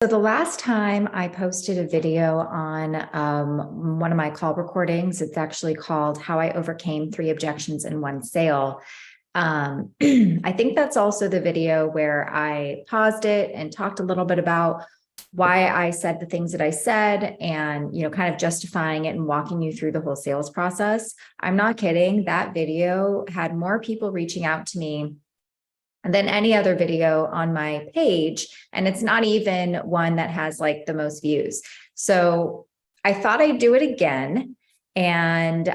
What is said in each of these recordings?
So the last time I posted a video on one of my call recordings, it's actually called How I Overcame 3 Objections in One Sale. I think that's also the video where I paused it and talked a little bit about why I said the things that I said and, kind of justifying it and walking you through the whole sales process. I'm not kidding. That video had more people reaching out to me than any other video on my page. And it's not even one that has like the most views. So I thought I'd do it again. And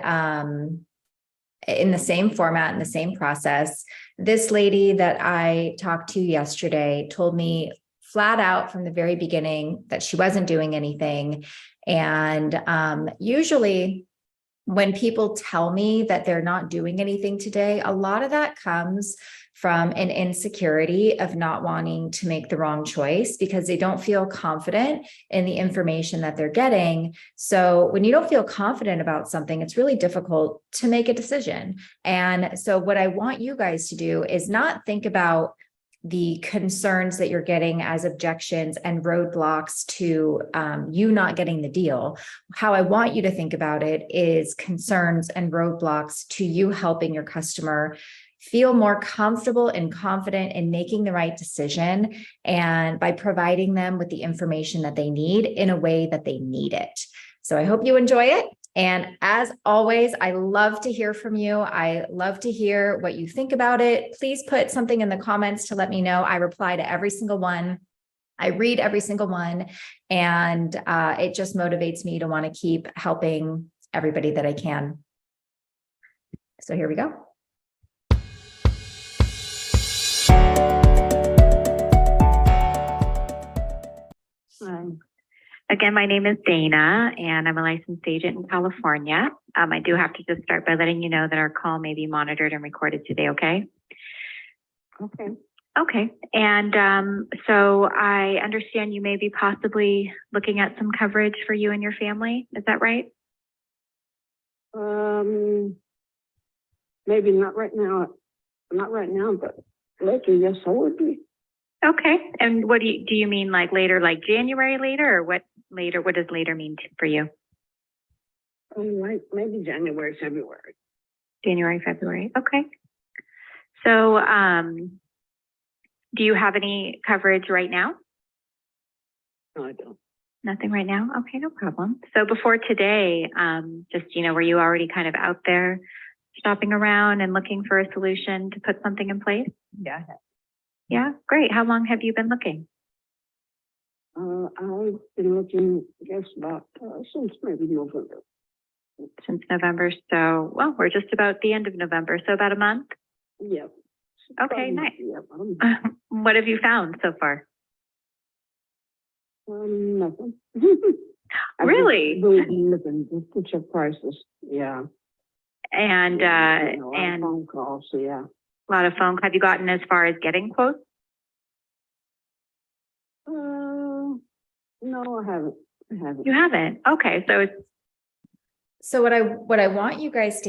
in the same format, in the same process, this lady that I talked to yesterday told me flat out from the very beginning that she wasn't doing anything. And usually when people tell me that they're not doing anything today, a lot of that comes from an insecurity of not wanting to make the wrong choice because they don't feel confident in the information that they're getting. So when you don't feel confident about something, it's really difficult to make a decision. And so what I want you guys to do is not think about the concerns that you're getting as objections and roadblocks to you not getting the deal. How I want you to think about it is concerns and roadblocks to you helping your customer feel more comfortable and confident in making the right decision, and by providing them with the information that they need in a way that they need it. So I hope you enjoy it. And as always, I love to hear from you. I love to hear what you think about it. Please put something in the comments to let me know. I reply to every single one. I read every single one, and it just motivates me to want to keep helping everybody that I can. So here we go. Again, my name is Dana, and I'm a licensed agent in California. I do have to just start by letting you know that our call may be monitored and recorded today, okay? Okay. Okay. And so I understand you may be possibly looking at some coverage for you and your family. Is that right? Maybe not right now. Not right now, but later, yes, I would be. Okay. And what do you mean, like later, like January later, or what later? What does later mean for you? Like maybe January, February. January, February. Okay. So, do you have any coverage right now? No, I don't. Nothing right now? Okay, no problem. So before today, just, were you already kind of out there shopping around and looking for a solution to put something in place? Yeah. Yeah, great. How long have you been looking? I've been looking, I guess, about since maybe November. Since November. So, well, we're just about the end of November. So about a month? Yep. Okay, nice. Yep. What have you found so far? Nothing. Really? Really looking just to check prices. Yeah. And A lot of and phone calls. So yeah. a lot of phone. Have you gotten as far as getting quotes? No, I haven't. You haven't. Okay, so it's So what I want you guys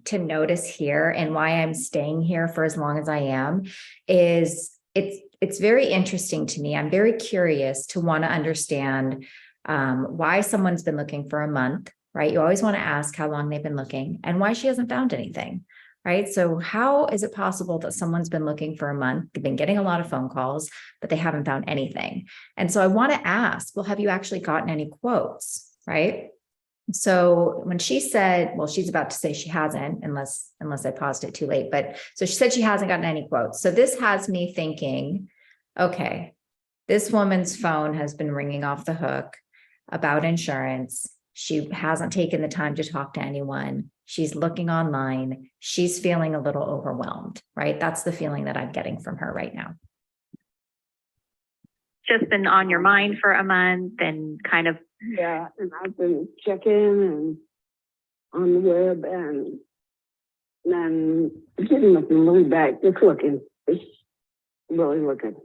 to notice here, and why I'm staying here for as long as I am, is it's very interesting to me. I'm very curious to want to understand why someone's been looking for a month, right? You always want to ask how long they've been looking and why she hasn't found anything, right? So how is it possible that someone's been looking for a month, they've been getting a lot of phone calls, but they haven't found anything? And so I want to ask, well, have you actually gotten any quotes, right? So when she said, well, she's about to say she hasn't, unless I paused it too late. But so she said she hasn't gotten any quotes. So this has me thinking, okay, this woman's phone has been ringing off the hook about insurance. She hasn't taken the time to talk to anyone. She's looking online. She's feeling a little overwhelmed, right? That's the feeling that I'm getting from her right now. just been on your mind for a month and kind of. Yeah, and I've been checking and on the web and then getting nothing really back. Just looking. It's really looking.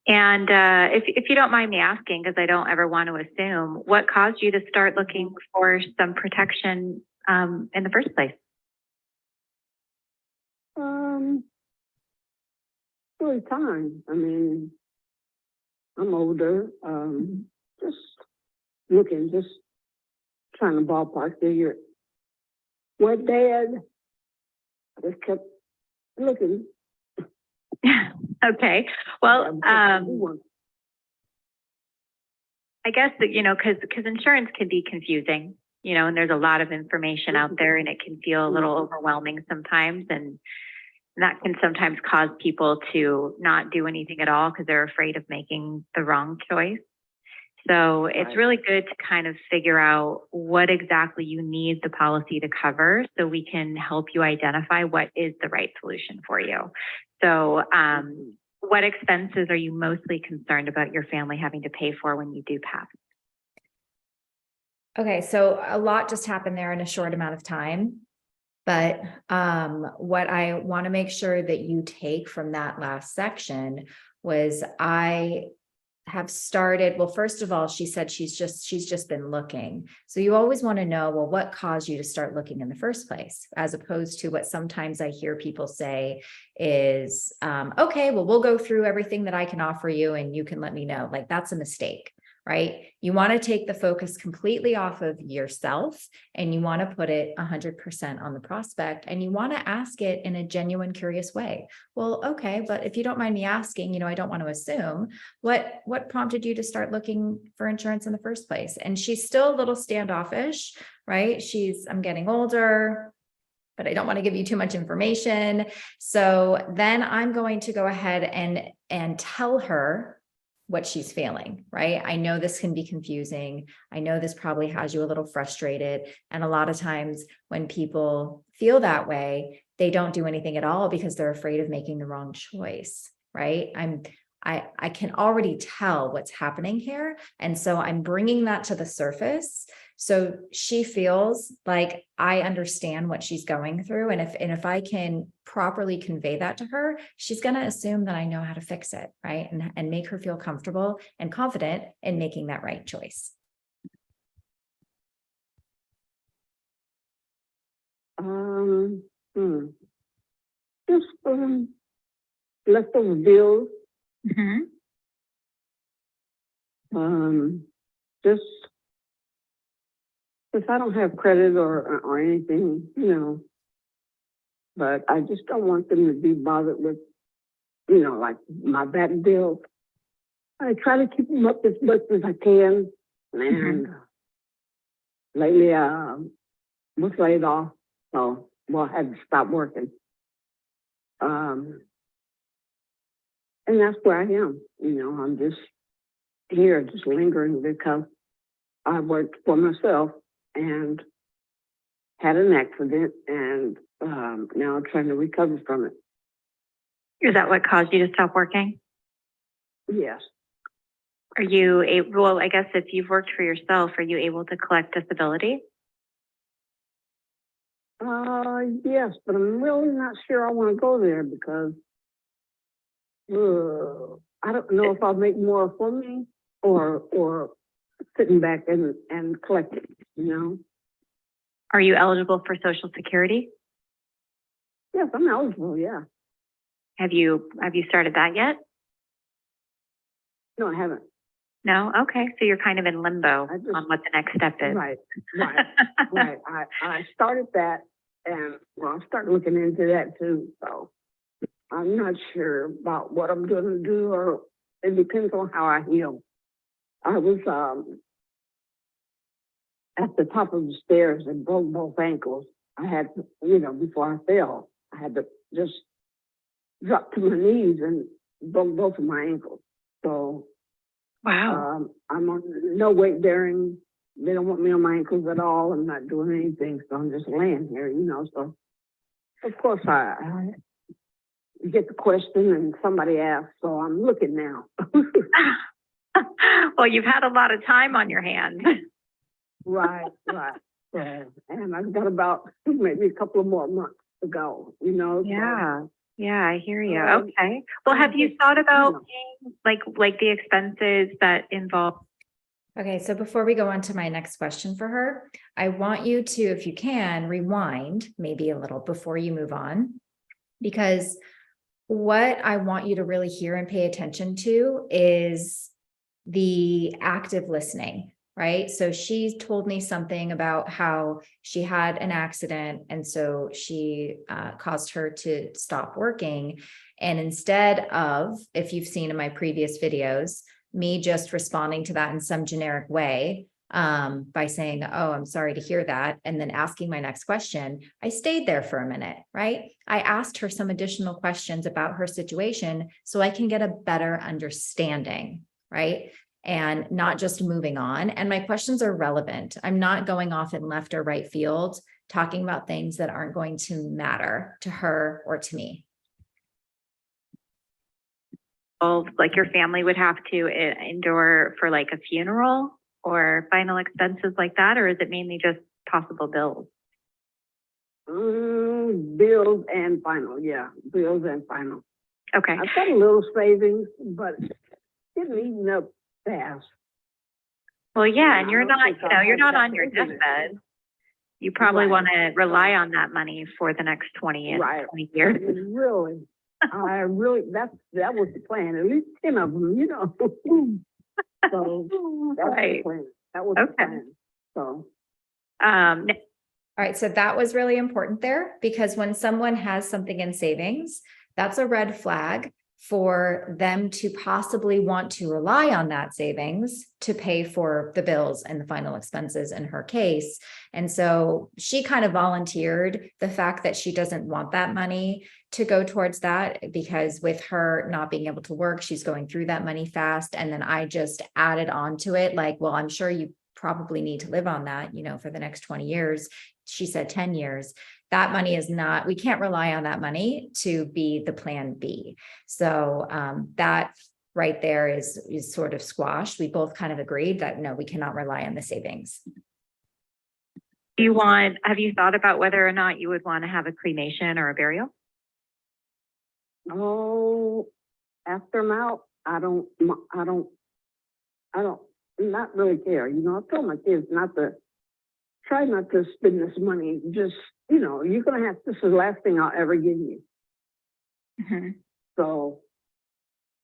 And if you don't mind me asking, because I don't ever want to assume, what caused you to start looking for some protection in the first place? Really time. I mean, I'm older, just looking, just trying to ballpark figure. What dad? I just kept looking. Okay. Well, I guess that, because insurance can be confusing, and there's a lot of information out there and it can feel a little overwhelming sometimes. And that can sometimes cause people to not do anything at all because they're afraid of making the wrong choice. So it's really good to kind of figure out what exactly you need the policy to cover so we can help you identify what is the right solution for you. So, what expenses are you mostly concerned about your family having to pay for when you do pass? Okay, so a lot just happened there in a short amount of time. But what I want to make sure that you take from that last section was I have started, well, first of all, she said she's just been looking. So you always want to know, well, what caused you to start looking in the first place, as opposed to what sometimes I hear people say is, okay, well, we'll go through everything that I can offer you and you can let me know. Like, that's a mistake, right? You want to take the focus completely off of yourself and you want to put it 100% on the prospect, and you want to ask it in a genuine, curious way. Well, okay, but if you don't mind me asking, I don't want to assume, what prompted you to start looking for insurance in the first place? And she's still a little standoffish, right? I'm getting older, but I don't want to give you too much information. So then I'm going to go ahead and tell her what she's feeling, right? I know this can be confusing. I know this probably has you a little frustrated. And a lot of times when people feel that way, they don't do anything at all because they're afraid of making the wrong choice, right? I can already tell what's happening here. And so I'm bringing that to the surface. So she feels like I understand what she's going through. And if I can properly convey that to her, she's going to assume that I know how to fix it, right? And make her feel comfortable and confident in making that right choice. Just leftover bills. Just if I don't have credit or anything, but I just don't want them to be bothered with, like my bad bills. I try to keep them up as much as I can, and lately I was laid off, so I had to stop working. And that's where I am. I'm just here, just lingering because I worked for myself and had an accident, and now I'm trying to recover from it. Is that what caused you to stop working? Yes. Are you able, well, I guess if you've worked for yourself, are you able to collect disability? Yes, but I'm really not sure I want to go there because I don't know if I'll make more for me or sitting back and collecting, Are you eligible for Social Security? Yes, I'm eligible, yeah. Have you started that yet? No, I haven't. No? Okay. So you're kind of in limbo on what the next step is. Right. Right. I started that, and I'm starting looking into that too. So I'm not sure about what I'm going to do, or it depends on how I heal. I was at the top of the stairs and broke both ankles. I had, before I fell, I had to just drop to my knees and broke both of my ankles. So wow. I'm on no weight bearing. They don't want me on my ankles at all. I'm not doing anything, so I'm just laying here, So, of course, I get the question and somebody asks, so I'm looking now. Well, you've had a lot of time on your hands. Right. And I've got about maybe a couple of more months to go, Yeah, I hear you. Okay. Well, have you thought about paying like the expenses that involve? Okay, so before we go on to my next question for her, I want you to, if you can, rewind maybe a little before you move on, because what I want you to really hear and pay attention to is the active listening, right? So she told me something about how she had an accident. And so she caused her to stop working. And instead of, if you've seen in my previous videos, me just responding to that in some generic way, by saying, oh, I'm sorry to hear that, and then asking my next question, I stayed there for a minute, right? I asked her some additional questions about her situation so I can get a better understanding, right? And not just moving on. And my questions are relevant. I'm not going off in left or right field, talking about things that aren't going to matter to her or to me. Well, like your family would have to endure for like a funeral or final expenses like that, or is it mainly just possible bills? Bills and final, yeah, bills and final. Okay. I've got a little savings, but it's eating up fast. Well, yeah, and you're I don't not, think you know, I'll you're have not that on your savings. deathbed. You probably Right. want to rely on that money for the next 20 Right. 20 years. Really, that was the plan. At least 10 of them, you know. So that's the Right. plan. That was the Okay. plan. So Um, All right, so that was really important there, because when someone has something in savings, that's a red flag for them to possibly want to rely on that savings to pay for the bills and the final expenses in her case. And so she kind of volunteered the fact that she doesn't want that money to go towards that, because with her not being able to work, she's going through that money fast. And then I just added on to it, like, well, I'm sure you probably need to live on that, you know, for the next 20 years. She said 10 years. That money is not, we can't rely on that money to be the plan B. So that right there is sort of squashed. We both kind of agreed that no, we cannot rely on the savings. have you thought about whether or not you would want to have a cremation or a burial? oh, after I'm out, I don't not really care. You know, I told my kids try not to spend this money. Just, you know, you're gonna have, this is the last thing I'll ever give you. Mm-hmm. So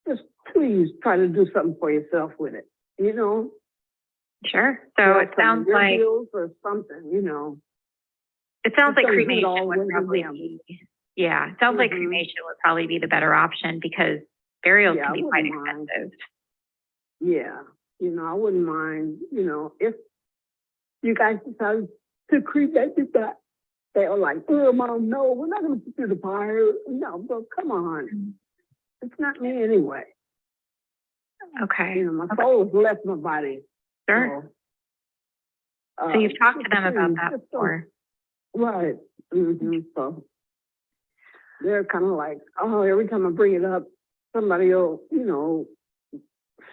just please try to do something for yourself with it. You know, Sure. So Yeah, it some sounds of your like bills or something. You know, it sounds like Something good cremation all would went to probably them. be. Yeah, it sounds like Mhm. cremation would probably be the better option because burials Yeah, can I be quite wouldn't mind. expensive. Yeah, you know, I wouldn't mind. You know, if you guys decide to cremate that. They are like, oh, Mom, no, we're not going to put you to the fire. No, but come on. It's not me anyway. Okay. You know, my Okay. soul has left my body. Sure. So, So you've talked to them about please, that just before. right. So they're kind of like, oh, every time I bring it up, somebody will, you know,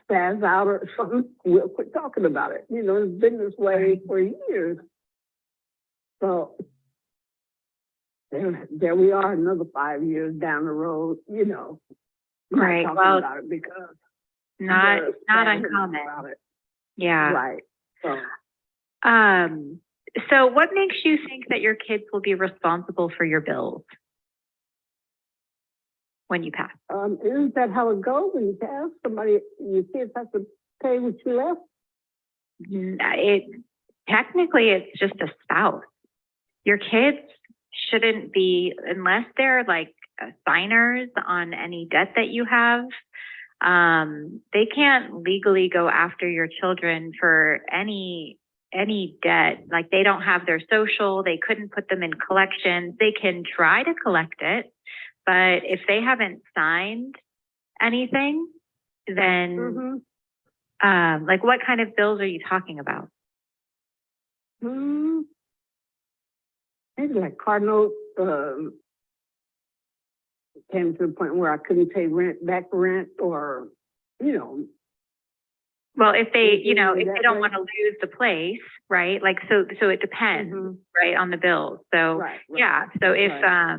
spaz out or something. We'll quit talking about it. You know, it's been this way for years. So there we are, another 5 years down the road, you know. not Right. talking Well, about it because not they're not spazzing uncommon. about it. Yeah. Right. So So what makes you think that your kids will be responsible for your bills when you pass? isn't that how it goes when you pass? Somebody, your kids have to pay what you left? Technically it's just a spouse. Your kids shouldn't be, unless they're like signers on any debt that you have. They can't legally go after your children for any debt. Like they don't have their social, they couldn't put them in collections. They can try to collect it, but if they haven't signed anything, then like what kind of bills are you talking about? Maybe like car notes, came to the point where I couldn't pay back rent or, you know. Well, if they, Anything if like they that, don't right? want to lose the place, right? Like, so it depends, right, on the bills. So, Right, right. yeah. So if, Right.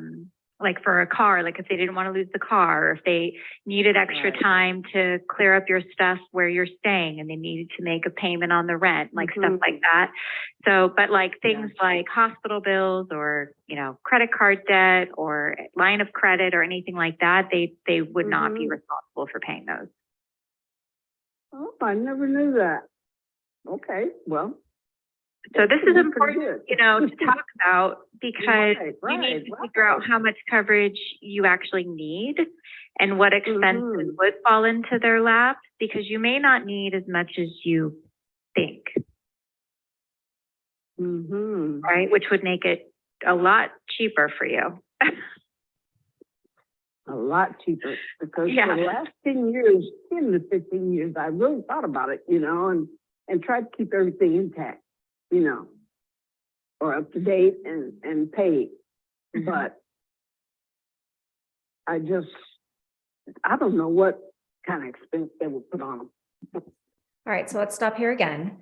like for a car, like if they didn't want to lose the car, or if they needed extra Right. time to clear up your stuff where you're staying and they needed to make a payment on the rent, like stuff like that. So, but like things like hospital bills or, credit card debt or line of credit or anything like that, they would not be responsible for paying those. Oh, I never knew that. Okay, well. So this is pretty important, good. you know, to talk about because you need to figure out how much coverage you actually need and what expenses would fall into their lap, because you may not need as much as you think, right? Which would make it a lot cheaper for you. A lot cheaper, because Yeah. for the last 10 years, 10 to 15 years, I really thought about it, you know, and tried to keep everything intact, you know, or up to date and paid. But I don't know what kind of expense they would put on them. All right, so let's stop here again.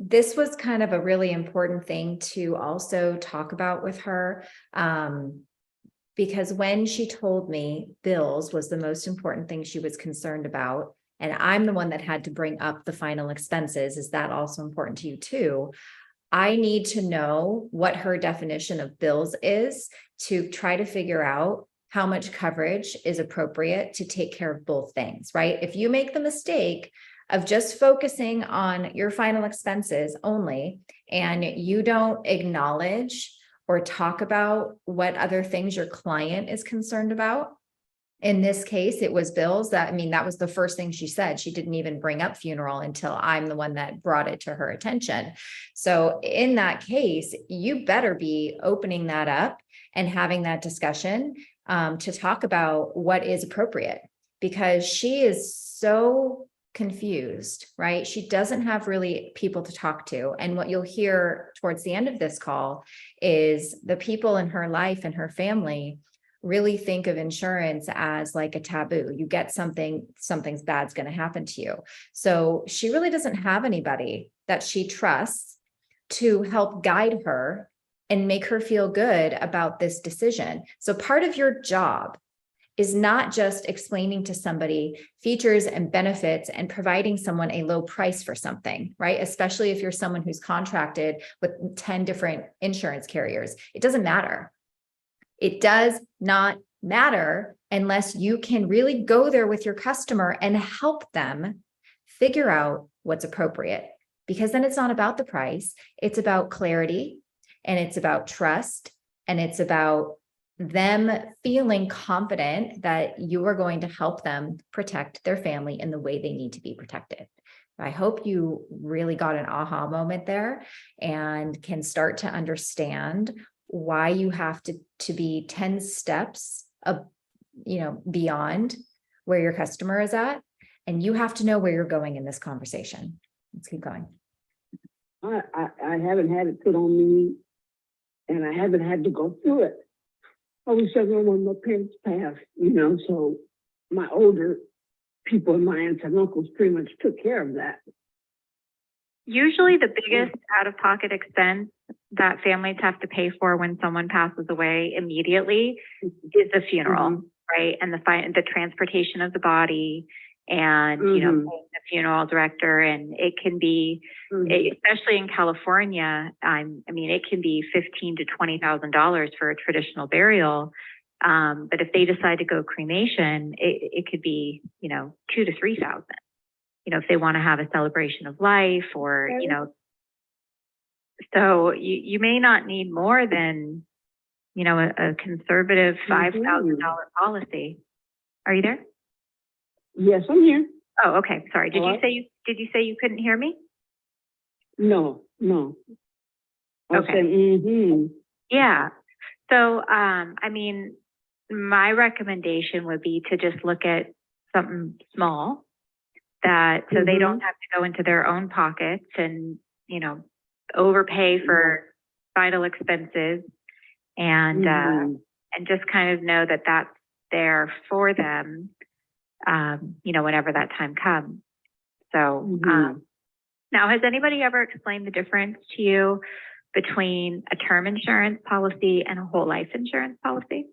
This was kind of a really important thing to also talk about with her. Because when she told me bills was the most important thing she was concerned about, and I'm the one that had to bring up the final expenses, is that also important to you too? I need to know what her definition of bills is to try to figure out how much coverage is appropriate to take care of both things, right? If you make the mistake of just focusing on your final expenses only, and you don't acknowledge or talk about what other things your client is concerned about. In this case, it was bills. That was the first thing she said. She didn't even bring up funeral until I'm the one that brought it to her attention. So in that case, you better be opening that up and having that discussion to talk about what is appropriate, because she is so confused, right? She doesn't have really people to talk to. And what you'll hear towards the end of this call is the people in her life and her family really think of insurance as like a taboo. You get something's bad's going to happen to you. So she really doesn't have anybody that she trusts to help guide her and make her feel good about this decision. So part of your job is not just explaining to somebody features and benefits and providing someone a low price for something, right? Especially if you're someone who's contracted with 10 different insurance carriers. It doesn't matter. It does not matter unless you can really go there with your customer and help them figure out what's appropriate. Because then it's not about the price, it's about clarity, and it's about trust, and it's about them feeling confident that you are going to help them protect their family in the way they need to be protected. I hope you really got an aha moment there and can start to understand why you have to be 10 steps beyond where your customer is at, and you have to know where you're going in this conversation. Let's keep going. I haven't had it put on me, and I haven't had to go through it. I was younger when my parents passed, you know, so my older people and my aunts and uncles pretty much took care of that. Usually the biggest out-of-pocket expense that families have to pay for when someone passes away immediately is the funeral, right? And the transportation of the body, and paying the funeral director. And it can be, especially in California, it can be $15,000 to $20,000 for a traditional burial. But if they decide to go cremation, it could be, $2,000 to $3,000. If they want to have a celebration of life, or so you may not need more than a conservative $5,000 policy. Are you there? Yes, I'm here. Oh, okay. Sorry. Did you say you couldn't hear me? No. Okay. Yeah. So, my recommendation would be to just look at something small so they don't have to go into their own pockets and, overpay for vital expenses, and just kind of know that that's there for them, whenever that time comes. So, now, has anybody ever explained the difference to you between a term insurance policy and a whole life insurance policy?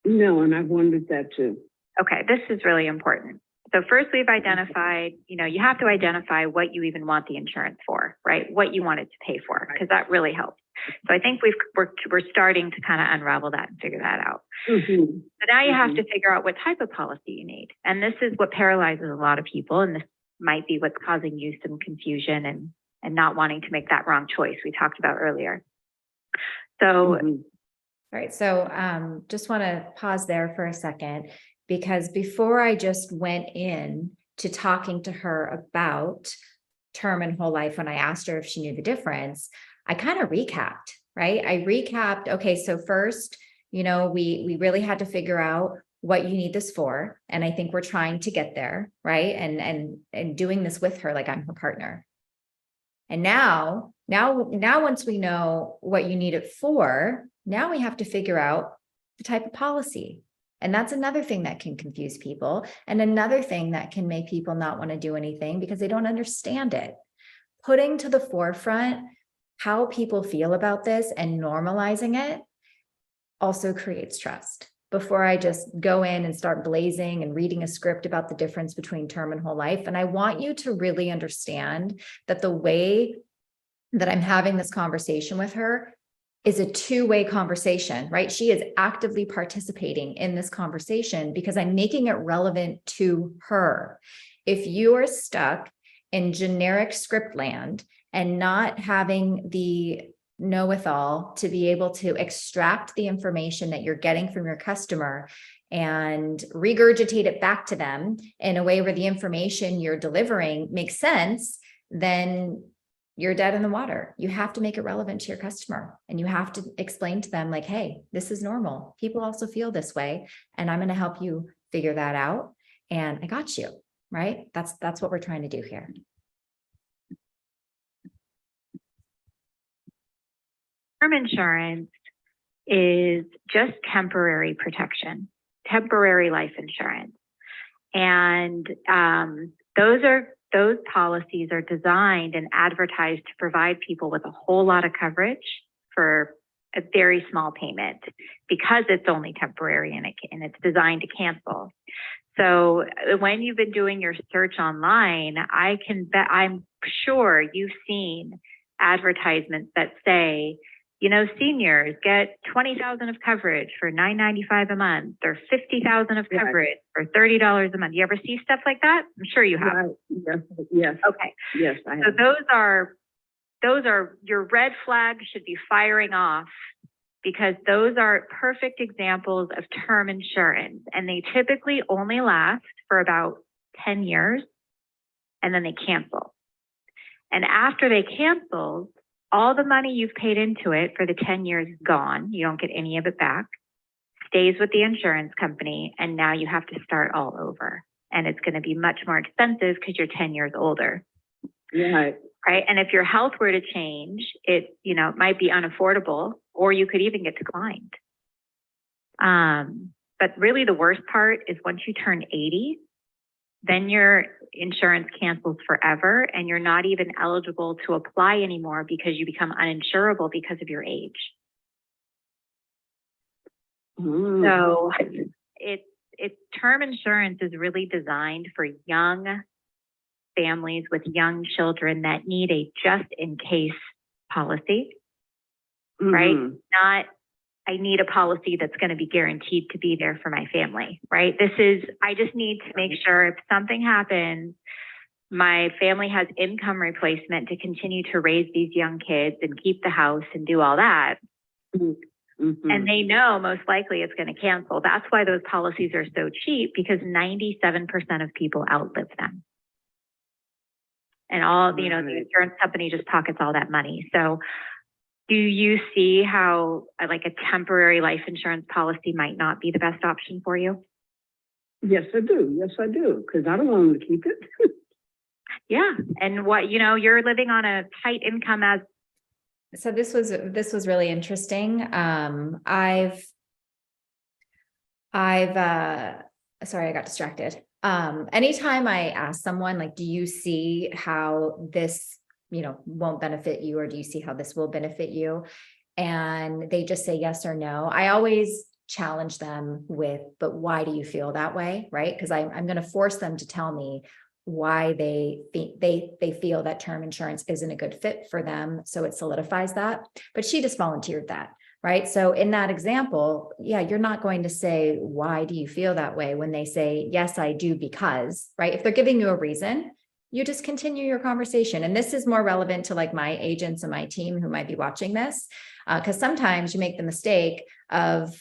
No, and I've wondered that too. Okay, this is really important. So first, we've identified, you have to identify what you even want the insurance for, right? What you want it to pay for, because that really helps. So I think we're starting to kind of unravel that and figure that out. Mm-hmm. So now you have to figure out what type of policy you need. And this is what paralyzes a lot of people. And this might be what's causing you some confusion and not wanting to make that wrong choice we talked about earlier. So, Mm-hmm. All right, so just want to pause there for a second, because before I just went in to talking to her about term and whole life, when I asked her if she knew the difference, I kind of recapped, right? I recapped, okay, so first, we really had to figure out what you need this for. And I think we're trying to get there, right? And doing this with her, like I'm her partner. And now once we know what you need it for, now we have to figure out the type of policy. And that's another thing that can confuse people. And another thing that can make people not want to do anything because they don't understand it. Putting to the forefront how people feel about this and normalizing it also creates trust. Before I just go in and start blazing and reading a script about the difference between term and whole life. And I want you to really understand that the way that I'm having this conversation with her is a two-way conversation, right? She is actively participating in this conversation because I'm making it relevant to her. If you are stuck in generic script land and not having the know-it-all to be able to extract the information that you're getting from your customer and regurgitate it back to them in a way where the information you're delivering makes sense, then you're dead in the water. You have to make it relevant to your customer, and you have to explain to them like, hey, this is normal. People also feel this way, and I'm going to help you figure that out. And I got you, right? That's what we're trying to do here. term insurance is just temporary protection, temporary life insurance. And those policies are designed and advertised to provide people with a whole lot of coverage for a very small payment because it's only temporary and it's designed to cancel. So when you've been doing your search online, I'm sure you've seen advertisements that say, seniors get 20,000 of coverage for $9.95 a month, or 50,000 of coverage for $30 a month. You ever see stuff like that? I'm sure you have. Right. Yes. Okay. Yes, I have. So those are your red flags should be firing off, because those are perfect examples of term insurance, and they typically only last for about 10 years and then they cancel. And after they cancel, all the money you've paid into it for the 10 years is gone. You don't get any of it back, stays with the insurance company, and now you have to start all over. And it's going to be much more expensive because you're 10 years older. Right. Right. And if your health were to change, it might be unaffordable, or you could even get declined. But really the worst part is once you turn 80, then your insurance cancels forever and you're not even eligible to apply anymore because you become uninsurable because of your age. So it's term insurance is really designed for young families with young children that need a just in case policy, right? Not, I need a policy that's going to be guaranteed to be there for my family, right? I just need to make sure if something happens, my family has income replacement to continue to raise these young kids and keep the house and do all that. And they know most likely it's going to cancel. That's why those policies are so cheap, because 97% of people outlive them. And all, the insurance company just pockets all that money. So do you see how like a temporary life insurance policy might not be the best option for you? Yes, I do. Yes, I do. Because I don't want them to keep it. Yeah. And what, you're living on a tight income as. So this was really interesting. Sorry, I got distracted. Anytime I ask someone, like, do you see how this, won't benefit you, or do you see how this will benefit you? And they just say yes or no. I always challenge them with, but why do you feel that way? Right? Because I'm going to force them to tell me why they feel that term insurance isn't a good fit for them. So it solidifies that, but she just volunteered that, right? So in that example, yeah, you're not going to say, why do you feel that way? When they say, yes, I do, because, right? If they're giving you a reason, you just continue your conversation. And this is more relevant to like my agents and my team who might be watching this. Because sometimes you make the mistake of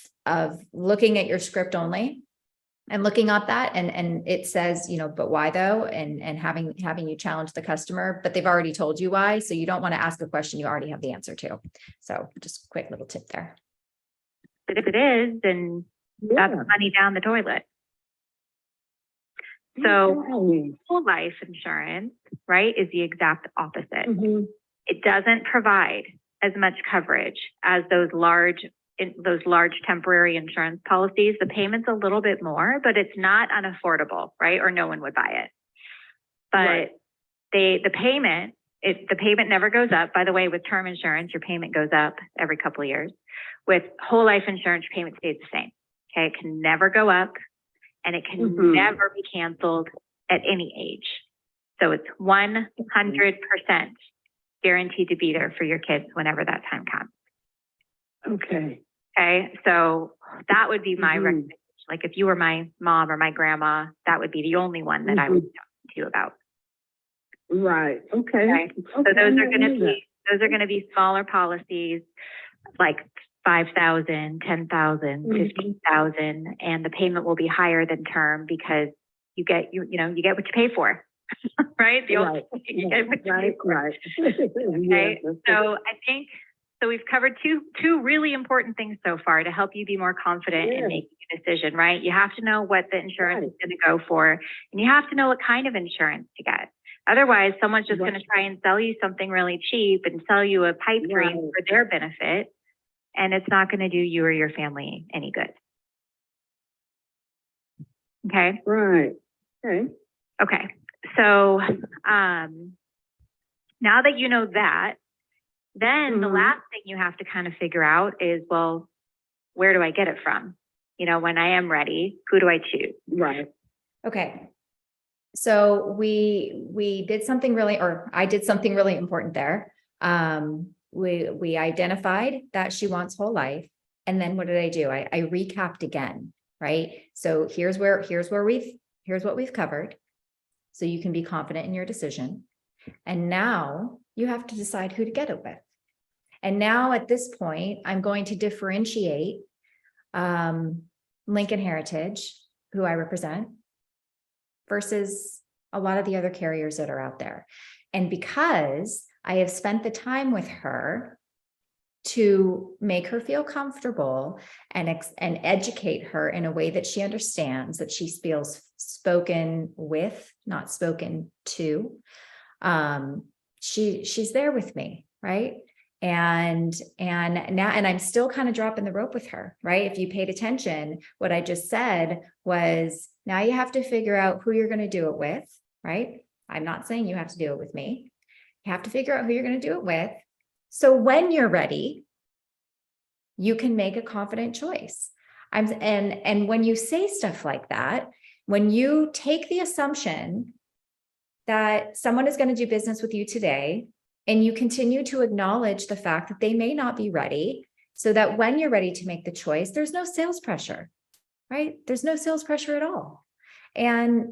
looking at your script only and looking at that and it says, but why though? And having you challenge the customer, but they've already told you why. So you don't want to ask a question you already have the answer to. So just a quick little tip there. But if it is, then that's money down the toilet. So whole life insurance, right, is the exact opposite. It doesn't provide as much coverage as those large temporary insurance policies. The payment's a little bit more, but it's not unaffordable, right? Or no one would buy it. But the payment never goes up. By the way, with term insurance, your payment goes up every couple of years. With whole life insurance, your payment stays the same. Okay, it can never go up, and it can never be canceled at any age. So it's 100% guaranteed to be there for your kids whenever that time comes. Okay. Okay. So that would be my recommendation. Like if you were my mom or my grandma, that would be the only one that I would talk to you about. Right. Okay. So those are going to be smaller policies, like 5,000, 10,000, 15,000, and the payment will be higher than term because you get what you pay for. Right? Right. Okay. So I think we've covered two really important things so far to help you be more confident in making a decision, right? You have to know what the insurance is going to go for, and you have to know what kind of insurance to get. Otherwise, someone's just going to try and sell you something really cheap and sell you a pipe dream for their benefit, and it's not going to do you or your family any good. Okay? Right. Okay. Okay. So now that you know that, then the last thing you have to kind of figure out is, well, where do I get it from? When I am ready, who do I choose? Right. Okay. So we did something I did something really important there. We identified that she wants whole life. And then what did I do? I recapped again, right? So here's what we've covered. So you can be confident in your decision. And now you have to decide who to get it with. And now at this point, I'm going to differentiate Lincoln Heritage, who I represent, versus a lot of the other carriers that are out there. And because I have spent the time with her to make her feel comfortable and educate her in a way that she understands, that she feels spoken with, not spoken to, she's there with me, right? And I'm still kind of dropping the rope with her, right? If you paid attention, what I just said was, now you have to figure out who you're going to do it with, right? I'm not saying you have to do it with me. You have to figure out who you're going to do it with. So when you're ready, you can make a confident choice. And when you say stuff like that, when you take the assumption that someone is going to do business with you today, and you continue to acknowledge the fact that they may not be ready, so that when you're ready to make the choice, there's no sales pressure, right? There's no sales pressure at all. And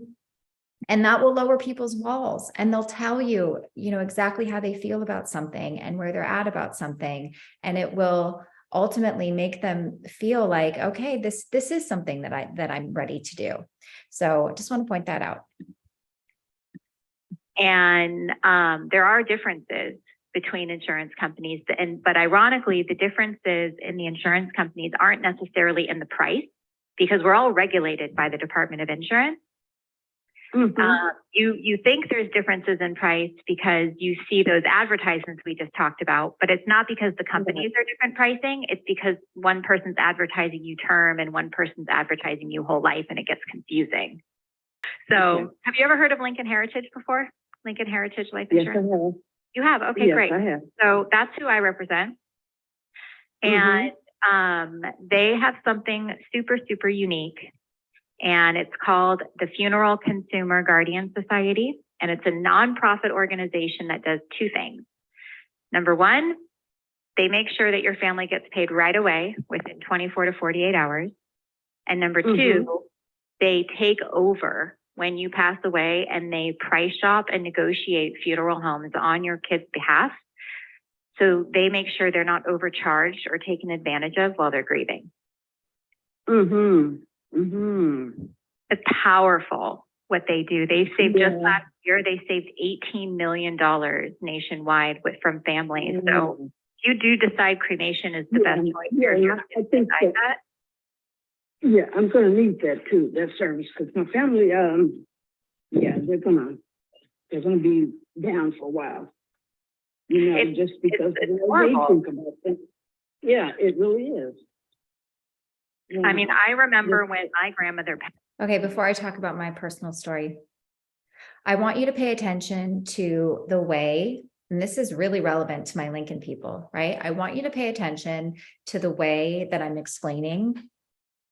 that will lower people's walls, and they'll tell you, exactly how they feel about something and where they're at about something. And it will ultimately make them feel like, okay, this is something that I'm ready to do. So I just want to point that out. And there are differences between insurance companies, but ironically, the differences in the insurance companies aren't necessarily in the price, because we're all regulated by the Department of Insurance. You think there's differences in price because you see those advertisements we just talked about, but it's not because the companies are different pricing. It's because one person's advertising you term and one person's advertising you whole life, and it gets confusing. So have you ever heard of Lincoln Heritage before? Lincoln Heritage Life Insurance? Yes, I have. You have? Okay, yes, great. I have. So that's who I represent. And they have something super, super unique. and it's called the Funeral Consumer Guardian Society. And it's a nonprofit organization that does two things. Number one, they make sure that your family gets paid right away within 24 to 48 hours. And number two, they take over when you pass away, and they price shop and negotiate funeral homes on your kids' behalf. So they make sure they're not overcharged or taken advantage of while they're grieving. It's powerful what they do. They saved just last year, they saved $18 million nationwide from families. So you do decide cremation is the best choice. I think that. Yeah, I'm going to need that too, that service, because my family, they're gonna be down for a while. You know, just because of the way they think about things. Yeah, it really is. Yeah. I mean, I remember when my grandmother passed. Okay, before I talk about my personal story, I want you to pay attention to the way, and this is really relevant to my Lincoln people, right? I want you to pay attention to the way that I'm explaining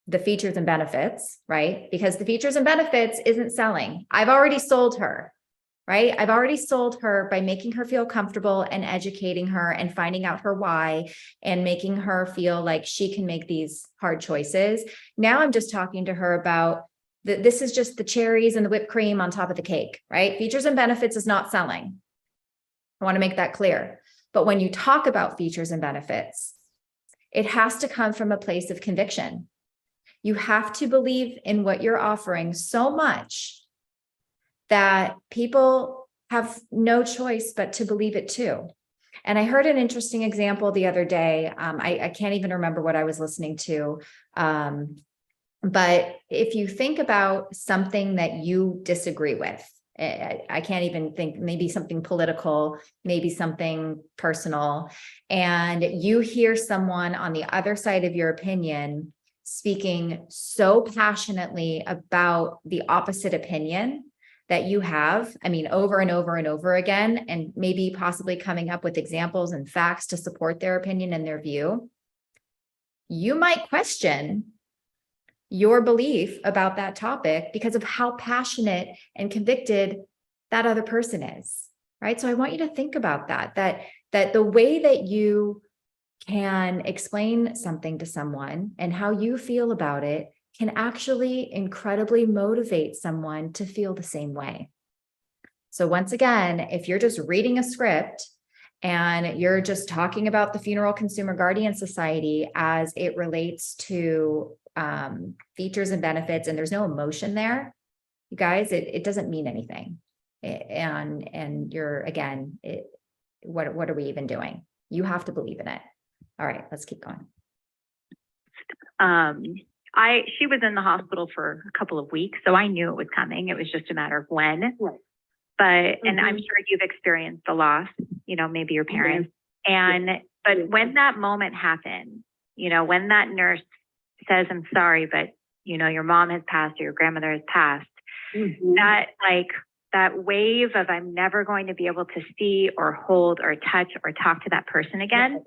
the features and benefits, right? Because the features and benefits isn't selling. I've already sold her, right? I've already sold her by making her feel comfortable and educating her and finding out her why and making her feel like she can make these hard choices. Now I'm just talking to her about this is just the cherries and the whipped cream on top of the cake, right? Features and benefits is not selling. I want to make that clear. But when you talk about features and benefits, it has to come from a place of conviction. You have to believe in what you're offering so much that people have no choice but to believe it too. And I heard an interesting example the other day. I can't even remember what I was listening to. But if you think about something that you disagree with, I can't even think, maybe something political, maybe something personal, and you hear someone on the other side of your opinion speaking so passionately about the opposite opinion that you have, I mean, over and over and over again, and maybe possibly coming up with examples and facts to support their opinion and their view, you might question your belief about that topic because of how passionate and convicted that other person is, right? So I want you to think about that the way that you can explain something to someone and how you feel about it can actually incredibly motivate someone to feel the same way. So once again, if you're just reading a script and you're just talking about the Funeral Consumer Guardian Society as it relates to features and benefits, and there's no emotion there, you guys, it doesn't mean anything. And you're, again, what are we even doing? You have to believe in it. All right, let's keep going. She was in the hospital for a couple of weeks, so I knew it was coming. It was just a matter of when. Right. But, and I'm sure you've experienced the loss, you know, maybe your parents. But when that moment happened, you know, when that nurse says, "I'm sorry, but, you know, your mom has passed or your grandmother has passed," that wave of I'm never going to be able to see or hold or touch or talk to that person again,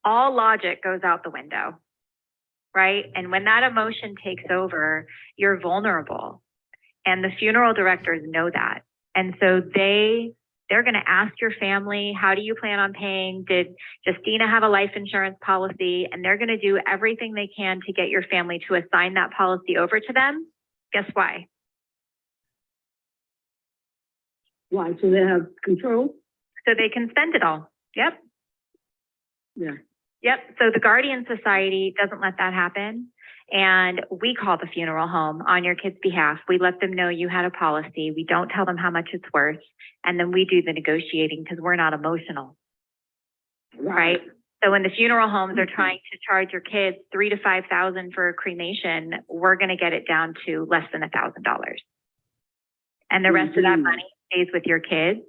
all logic goes out the window, right? And when that emotion takes over, you're vulnerable. And the funeral directors know that. And so they're going to ask your family, how do you plan on paying? Did Justina have a life insurance policy? And they're going to do everything they can to get your family to assign that policy over to them. Guess why? Why? So they have control? So they can spend it all. Yep. Yeah. Yep. So the Guardian Society doesn't let that happen. And we call the funeral home on your kid's behalf. We let them know you had a policy. We don't tell them how much it's worth. And then we do the negotiating because we're not emotional. Right. So when the funeral homes are trying to charge your kids $3,000 to $5,000 for a cremation, we're going to get it down to less than $1,000. And the rest of that money stays with your kids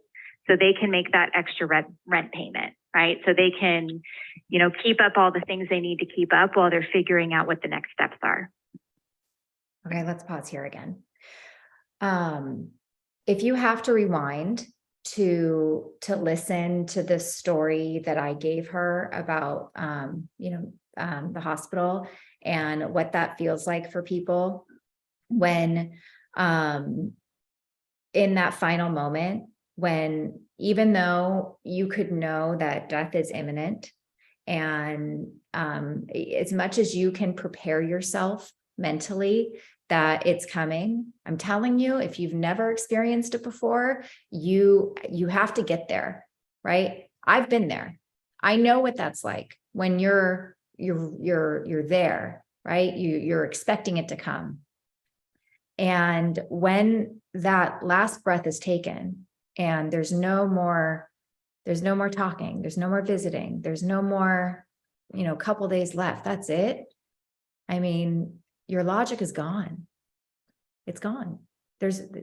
so they can make that extra rent payment. Right. So they can, you know, keep up all the things they need to keep up while they're figuring out what the next steps are. Okay, let's pause here again. If you have to rewind to listen to the story that I gave her about, the hospital and what that feels like for people, when, in that final moment, when even though you could know that death is imminent, and as much as you can prepare yourself mentally that it's coming, I'm telling you, if you've never experienced it before, you have to get there, right? I've been there. I know what that's like when you're there, right? You're expecting it to come. And when that last breath is taken and there's no more talking, there's no more visiting, there's no more, couple days left, that's it. I mean, your logic is gone. It's gone.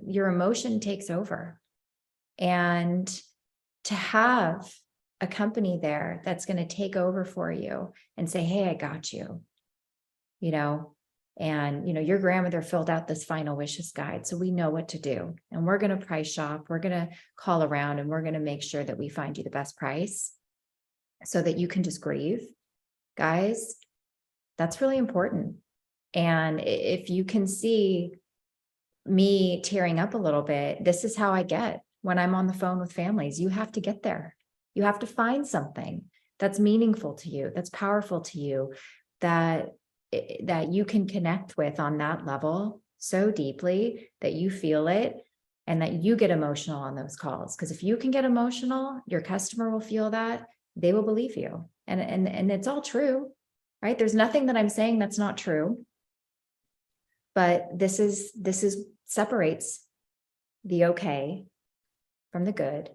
Your emotion takes over. And to have a company there that's going to take over for you and say, hey, I got you, and, your grandmother filled out this final wishes guide, so we know what to do. And we're going to price shop. We're going to call around and we're going to make sure that we find you the best price so that you can just grieve. Guys, that's really important. And if you can see me tearing up a little bit, this is how I get when I'm on the phone with families. You have to get there. You have to find something that's meaningful to you, that's powerful to you, that you can connect with on that level so deeply that you feel it and that you get emotional on those calls. Because if you can get emotional, your customer will feel that, they will believe you. And it's all true, right? There's nothing that I'm saying that's not true. But this separates the okay from the good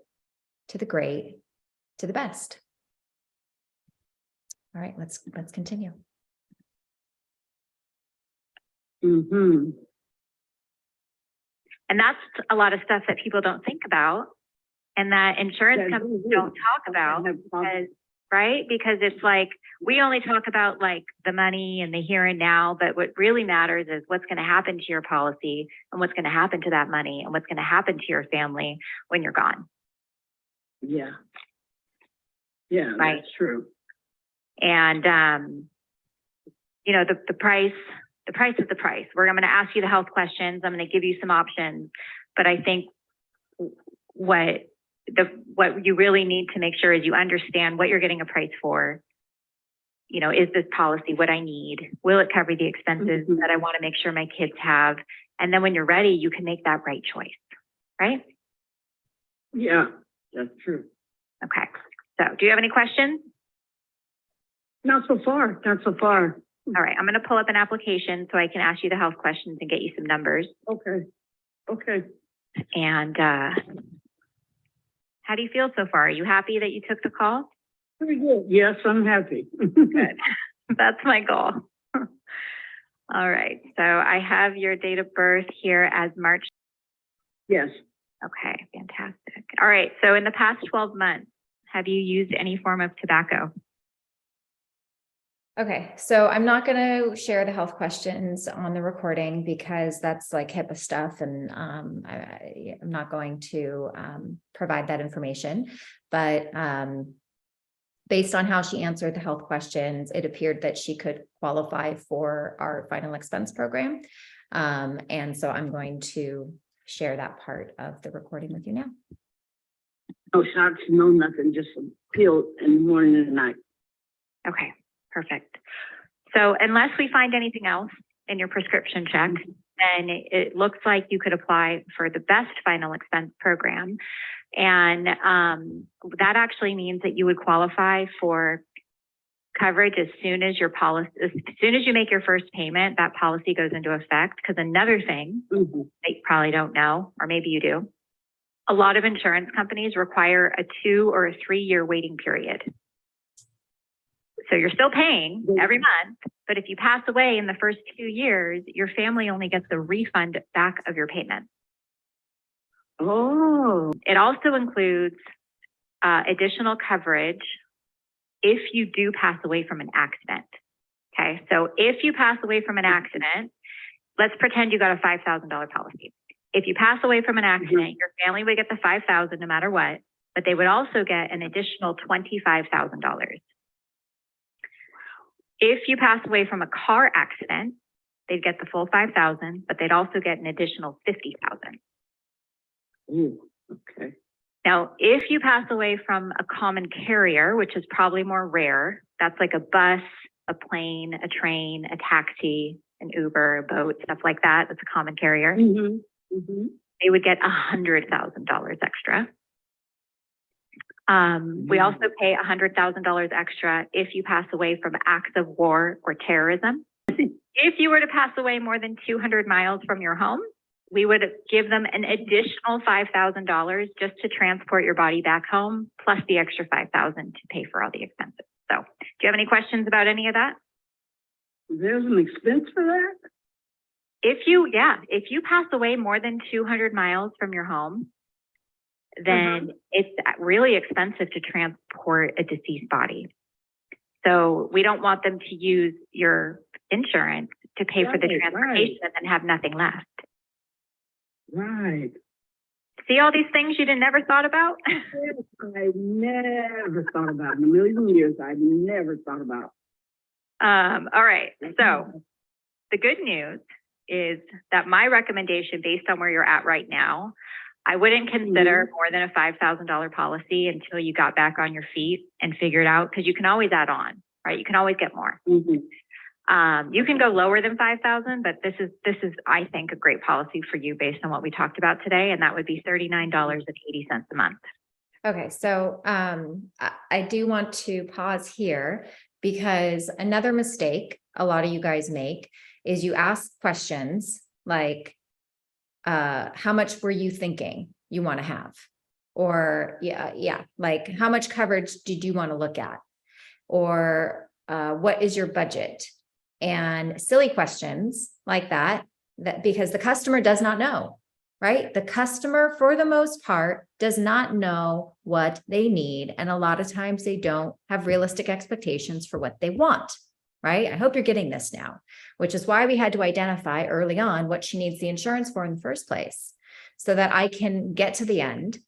to the great to the best. All right, let's continue. Mm-hmm. And that's a lot of stuff that people don't think about and that insurance companies don't talk about, because it's like, we only talk about like the money and the here and now, but what really matters is what's going to happen to your policy and what's going to happen to that money and what's going to happen to your family when you're gone. Yeah. Yeah, right. That's true. And, the price is the price. I'm going to ask you the health questions. I'm going to give you some options, but I think what you really need to make sure is you understand what you're getting a price for. Is this policy what I need? Will it cover the expenses that I want to make sure my kids have? And then when you're ready, you can make that right choice, right? Yeah, that's true. Okay. So do you have any questions? Not so far. All right. I'm going to pull up an application so I can ask you the health questions and get you some numbers. Okay. And how do you feel so far? Are you happy that you took the call? Pretty good. Yes, I'm happy. Good. That's my goal. All right. So I have your date of birth here as March. Yes. Okay. Fantastic. All right. So in the past 12 months, have you used any form of tobacco? Okay, so I'm not going to share the health questions on the recording because that's like HIPAA stuff, and I'm not going to provide that information. But based on how she answered the health questions, it appeared that she could qualify for our final expense program. And so I'm going to share that part of the recording with you now. No shots, no nothing, just a pill in the morning and night. Okay. Perfect. So unless we find anything else in your prescription check, then it looks like you could apply for the best final expense program. And that actually means that you would qualify for coverage as soon as you make your first payment, that policy goes into effect. Because another thing that you probably don't know, or maybe you do, a lot of insurance companies require a 2 or a 3 year waiting period. So you're still paying every month, but if you pass away in the first 2 years, your family only gets the refund back of your payment. Oh. It also includes additional coverage if you do pass away from an accident. Okay, so if you pass away from an accident, let's pretend you got a $5,000 policy. If you pass away from an accident, your family would get the $5,000 no matter what, but they would also get an additional $25,000. If you pass away from a car accident, they'd get the full 5,000, but they'd also get an additional 50,000. Ooh, okay. Now, if you pass away from a common carrier, which is probably more rare, that's like a bus, a plane, a train, a taxi, an Uber, a boat, stuff like that. That's a common carrier. They would get $100,000 extra. We also pay $100,000 extra if you pass away from acts of war or terrorism. If you were to pass away more than 200 miles from your home, we would give them an additional $5,000 just to transport your body back home, plus the extra $5,000 to pay for all the expenses. So, do you have any questions about any of that? There's an expense for that? If you pass away more than 200 miles from your home, then it's really expensive to transport a deceased body. So we don't want them to use your insurance to pay for the transportation and have nothing left. Right. See all these things you never thought about? I never thought about in a million years. I've never thought about. All right. So the good news is that my recommendation, based on where you're at right now, I wouldn't consider more than a $5,000 policy until you got back on your feet and figured out, because you can always add on, right? You can always get more. You can go lower than 5,000, but this is, I think, a great policy for you based on what we talked about today, and that would be $39.80 a month. Okay, so I do want to pause here because another mistake a lot of you guys make is you ask questions like, how much were you thinking you want to have? Or like how much coverage did you want to look at? Or what is your budget? And silly questions like that because the customer does not know, right? The customer, for the most part, does not know what they need. And a lot of times they don't have realistic expectations for what they want, right? I hope you're getting this now, which is why we had to identify early on what she needs the insurance for in the first place, so that I can get to the end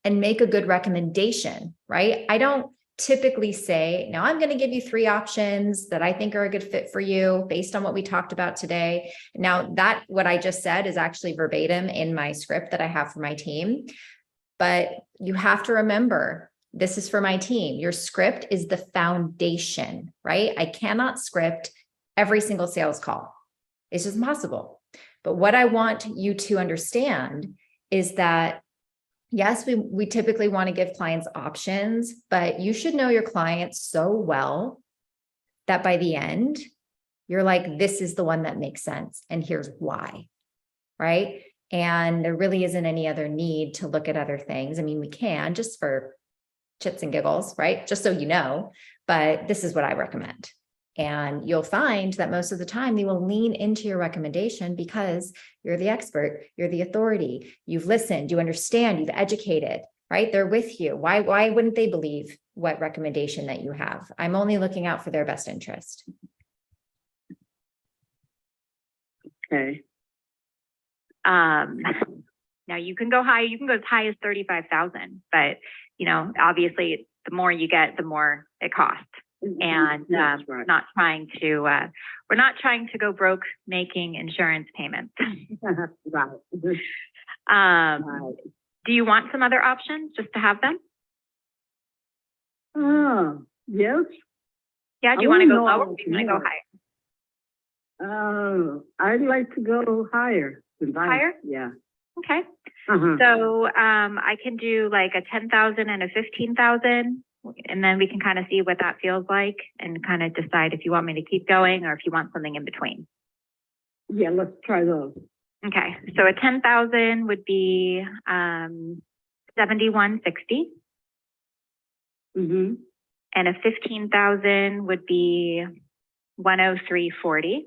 and make a good recommendation, right? I don't typically say, now I'm going to give you 3 options that I think are a good fit for you based on what we talked about today. Now that what I just said is actually verbatim in my script that I have for my team, but you have to remember, this is for my team. Your script is the foundation, right? I cannot script every single sales call. It's just impossible. But what I want you to understand is that yes, we typically want to give clients options, but you should know your clients so well that by the end, you're like, this is the one that makes sense. And here's why, right? And there really isn't any other need to look at other things. I mean, we can just for chits and giggles, right? Just so you know, but this is what I recommend. And you'll find that most of the time they will lean into your recommendation because you're the expert, you're the authority, you've listened, you understand, you've educated, right? They're with you. Why wouldn't they believe what recommendation that you have? I'm only looking out for their best interest. Okay. Now you can go high, you can go as high as 35,000, but obviously the more you get, the more it costs. And right. we're not trying to go broke making insurance payments. Right. Do you want some other options just to have them? Yes. Yeah, do you want to go lower or do you want to go higher? I'd like to go higher. Higher? Yeah. Okay. So I can do like a 10,000 and a 15,000. And then we can kind of see what that feels like and kind of decide if you want me to keep going or if you want something in between. Yeah, let's try those. Okay, so a 10,000 would be 7160. And a 15,000 would be 103.40.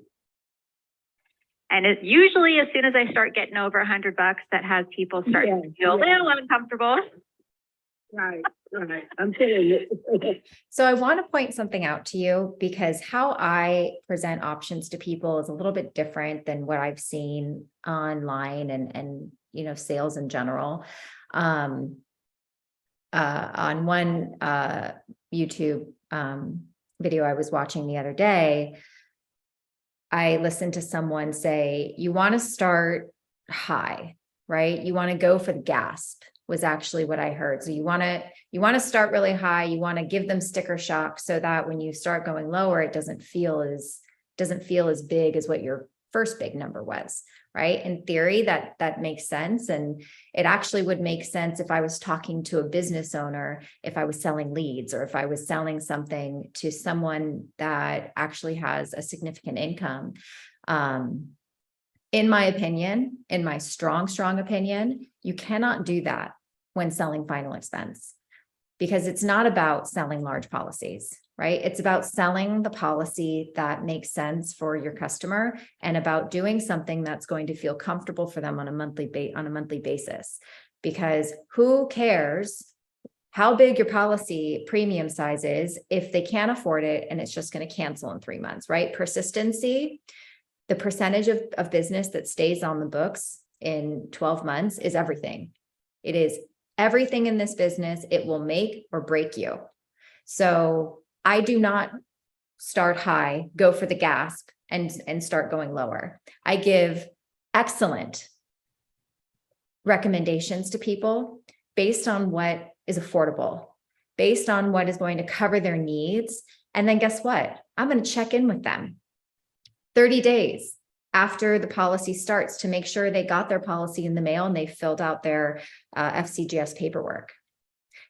And it usually, as soon as I start getting over $100, that has people start to feel a little uncomfortable. Right. I'm feeling it. So I want to point something out to you because how I present options to people is a little bit different than what I've seen online and sales in general. On one YouTube video I was watching the other day, I listened to someone say, you want to start high, right? You want to go for the gasp was actually what I heard. So you want to start really high. You want to give them sticker shock so that when you start going lower, it doesn't feel as big as what your first big number was, right? In theory, that makes sense. And it actually would make sense if I was talking to a business owner, if I was selling leads, or if I was selling something to someone that actually has a significant income. In my opinion, in my strong opinion, you cannot do that when selling final expense, because it's not about selling large policies, right? It's about selling the policy that makes sense for your customer and about doing something that's going to feel comfortable for them on a monthly basis. Because who cares how big your policy premium size is if they can't afford it and it's just going to cancel in 3 months, right? Persistency, the percentage of business that stays on the books in 12 months is everything. It is everything in this business. It will make or break you. So I do not start high, go for the gasp, and start going lower. I give excellent recommendations to people based on what is affordable, based on what is going to cover their needs. And then guess what? I'm going to check in with them 30 days after the policy starts to make sure they got their policy in the mail and they filled out their FCGS paperwork.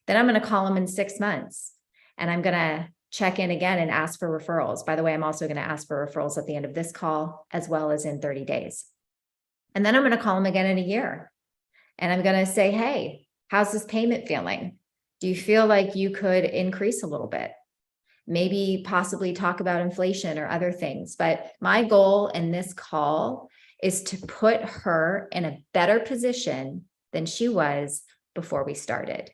Then I'm going to call them in 6 months and I'm going to check in again and ask for referrals. By the way, I'm also going to ask for referrals at the end of this call as well as in 30 days. And then I'm going to call them again in a year. And I'm going to say, hey, how's this payment feeling? Do you feel like you could increase a little bit? Maybe possibly talk about inflation or other things. But my goal in this call is to put her in a better position than she was before we started.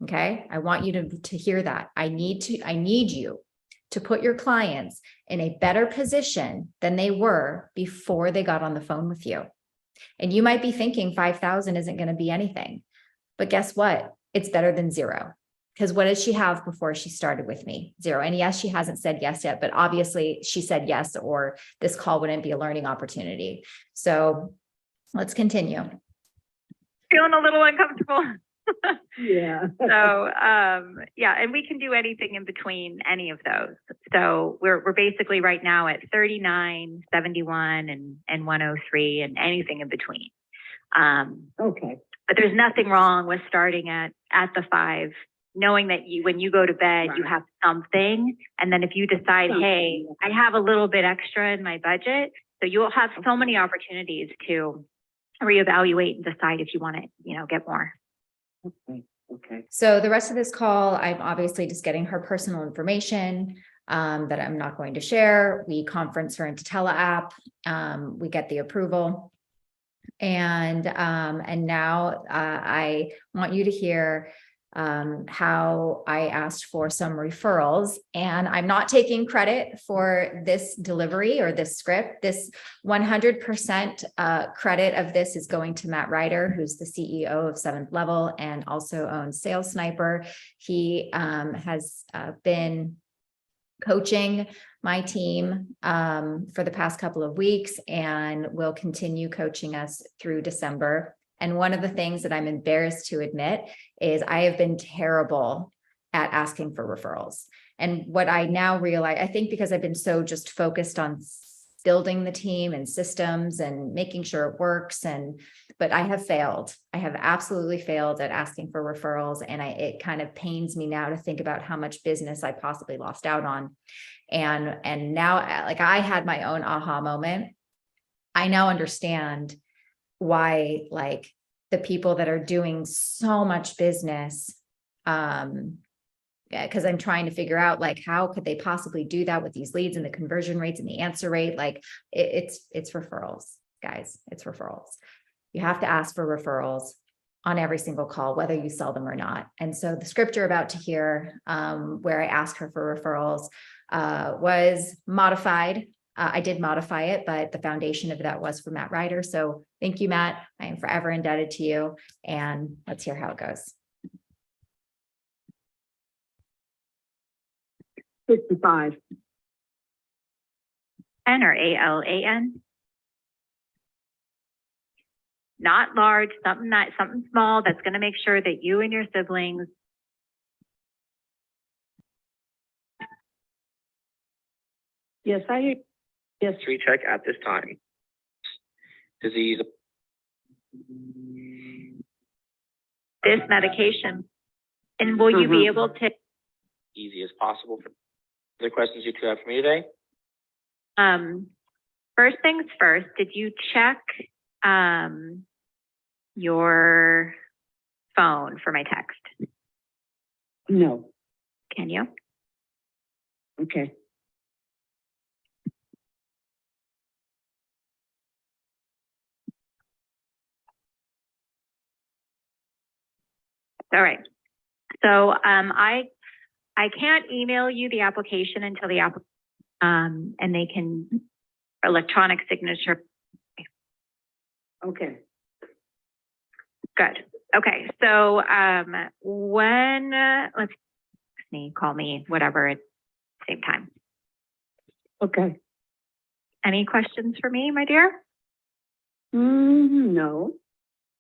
Okay. I want you to hear that. I need you to put your clients in a better position than they were before they got on the phone with you. And you might be thinking 5,000 isn't going to be anything, but guess what? It's better than zero. Because what did she have before she started with me? Zero. And yes, she hasn't said yes yet, but obviously she said yes, or this call wouldn't be a learning opportunity. So let's continue. Feeling a little uncomfortable. Yeah. So, yeah, and we can do anything in between any of those. So we're basically right now at 39, 71, and 103, and anything in between. Okay. But there's nothing wrong with starting at the 5, knowing that when you go to bed, you have something. And then if you decide, hey, I have a little bit extra in my budget, so you'll have so many opportunities to reevaluate and decide if you want to, get more. Okay. So the rest of this call, I'm obviously just getting her personal information that I'm not going to share. We conference her into TeleApp. We get the approval. And now I want you to hear how I asked for some referrals, and I'm not taking credit for this delivery or this script. This 100% credit of this is going to Matt Ryder, who's the CEO of 7th Level and also owns Sales Sniper. He has been coaching my team for the past couple of weeks and will continue coaching us through December. And one of the things that I'm embarrassed to admit is I have been terrible at asking for referrals. And what I now realize, I think because I've been so just focused on building the team and systems and making sure it works. But I have failed. I have absolutely failed at asking for referrals. And it kind of pains me now to think about how much business I possibly lost out on. And now, like, I had my own aha moment. I now understand why, like, the people that are doing so much business, because I'm trying to figure out, like, how could they possibly do that with these leads and the conversion rates and the answer rate? Like, it's referrals, guys. It's referrals. You have to ask for referrals on every single call, whether you sell them or not. And so the script you're about to hear, where I asked her for referrals, was modified. I did modify it, but the foundation of that was for Matt Ryder. So thank you, Matt. I am forever indebted to you. And let's hear how it goes. 55. or ALAN? Not large, something small that's going to make sure that you and your siblings. Yes, yes. History check at this time. Disease. This medication. And will you be able to, Easy as possible. Other questions you could have for me today? first things first, did you check your phone for my text? No. Can you? Okay. All right. So I can't email you the application until the and they can electronic signature. Okay. Good. Okay. So when let's see, call me, whatever, at the same time. Okay. Any questions for me, my dear? No.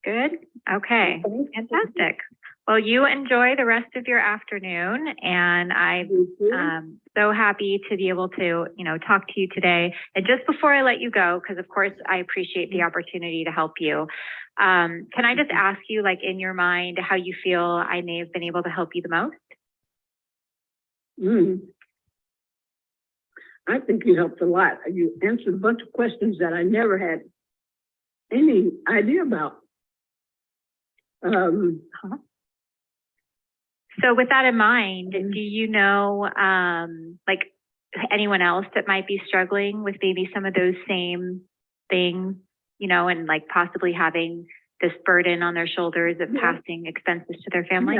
Good. Okay. Fantastic. Well, you enjoy the rest of your afternoon, and I'm so happy to be able to, talk to you today. And just before I let you go, because of course I appreciate the opportunity to help you, can I just ask you, like, in your mind, how you feel I may have been able to help you the most? I think you helped a lot. You answered a bunch of questions that I never had any idea about. So with that in mind, do you know, like, anyone else that might be struggling with maybe some of those same things, and like possibly having this burden on their shoulders of passing expenses to their family?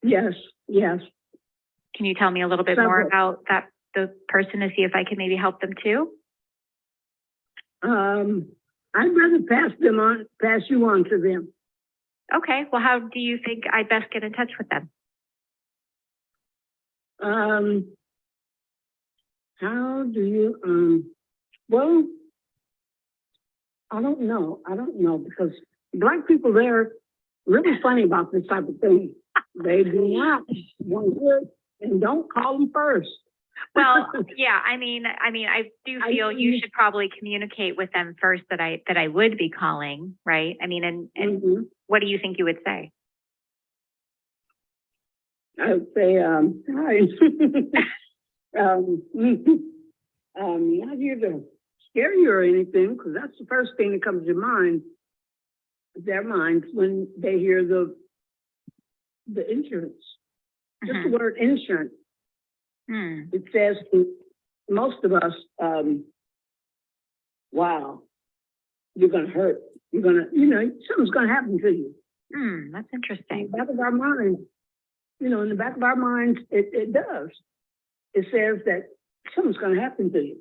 Yes. Can you tell me a little bit more about the person to see if I can maybe help them too? I'd rather pass you on to them. Okay. Well, how do you think I'd best get in touch with them? How do you, well, I don't know because Black people, they're really funny about this type of thing. They do not want good and don't call them first. Well, yeah, I mean, I do feel you should probably communicate with them first that I would be calling, right? I mean, and what do you think you would say? I would say, hi. Not here to scare you or anything, because that's the first thing that comes to their minds when they hear the insurance. Just the word insurance. It says to most of us, wow, you're going to hurt. You're going to, something's going to happen to you. That's interesting. In the back of our minds, in the back of our minds, it does. It says that something's going to happen to you.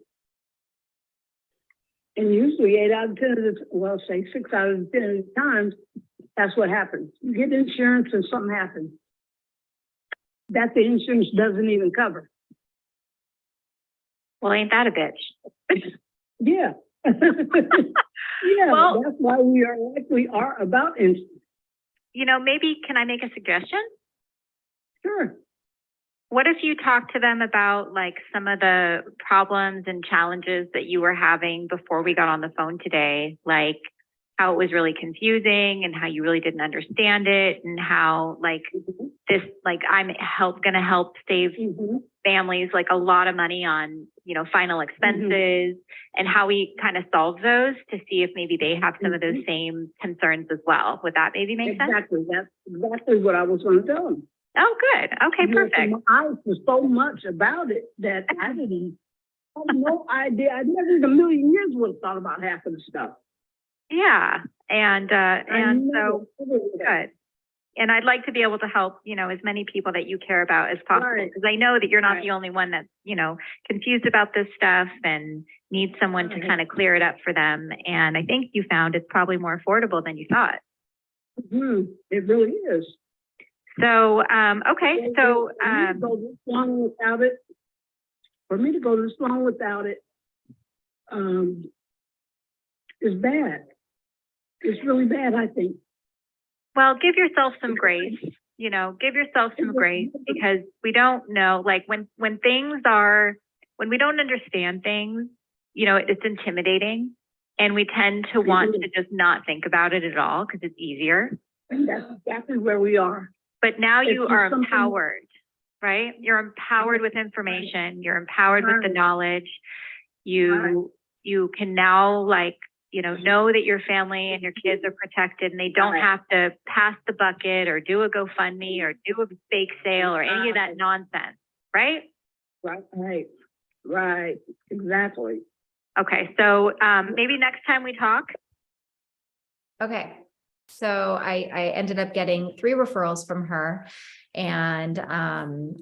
And usually 8 out of 10 of the, say 6 out of 10 of the times, that's what happens. You get insurance and something happens that the insurance doesn't even cover. Well, ain't that a bitch? Yeah. Yeah, well, that's why we are like we are about insurance. Maybe can I make a suggestion? Sure. What if you talk to them about like some of the problems and challenges that you were having before we got on the phone today, like how it was really confusing and how you really didn't understand it, and how like this, like I'm going to help save families like a lot of money on, final expenses, and how we kind of solve those to see if maybe they have some of those same concerns as well. Would that maybe make sense? Exactly. That's exactly what I was going to tell them. Oh, good. Okay, perfect. I was so much about it that I had no idea. I never in a million years would have thought about half of the stuff. Yeah. And so good. And I'd like to be able to help, as many people that you care about as possible, because I know that you're not the only one that's, confused about this stuff and needs someone to kind of clear it up for them. And I think you found it's probably more affordable than you thought. It really is. So, okay. So, without it for me to go this long without it, is bad. It's really bad, I think. Well, give yourself some grace, you know, give yourself some grace because we don't know, like when we don't understand things, you know, it's intimidating and we tend to want to just not think about it at all because it's easier. And that's exactly where we are. But now you It's are something- empowered, right? You're empowered with information. You're empowered with the Right. knowledge. You can now, like, you know that your family and your kids are protected and they don't Right. have to pass the bucket or do a GoFundMe or do a fake sale or any of that Right. nonsense, right? Right, exactly. Okay, so maybe next time we talk. Okay, so I ended up getting 3 referrals from her. And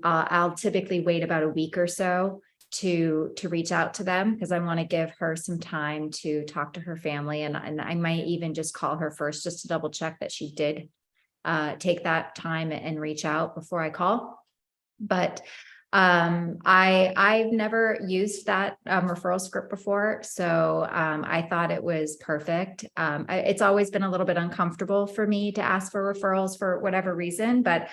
I'll typically wait about a week or so to reach out to them because I want to give her some time to talk to her family. And I might even just call her first just to double check that she did take that time and reach out before I call. But I've never used that referral script before, so I thought it was perfect. It's always been a little bit uncomfortable for me to ask for referrals for whatever reason, but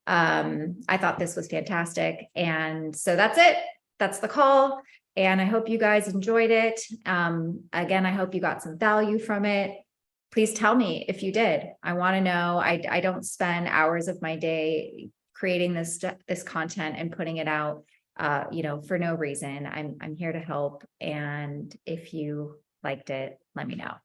I thought this was fantastic. And so that's it. That's the call. And I hope you guys enjoyed it. Again, I hope you got some value from it. Please tell me if you did. I want to know. I don't spend hours of my day creating this content and putting it out, you know, for no reason. I'm here to help. And if you liked it, let me know.